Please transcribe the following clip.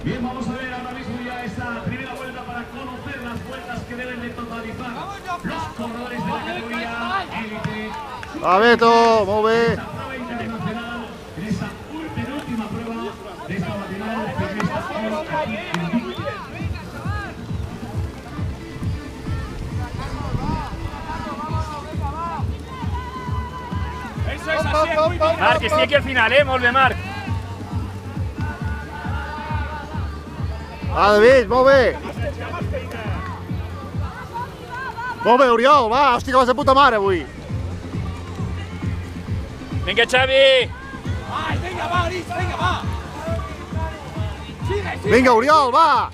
Bien, vamos a ver ahora mismo ya esta primera vuelta para conocer las vueltas que deben de totalizar los corredores de la categoría élite. Va, Beto, molt bé. Esta prueba internacional, en esta penúltima prueba de esta matinal ciclista aquí en Vic. Marc, estic aquí al final, molt bé, Marc. Va, David, molt bé. Molt bé, Oriol, va, hòstia, que vas de puta mare avui. Vinga, Xavi. Vinga, Oriol, va.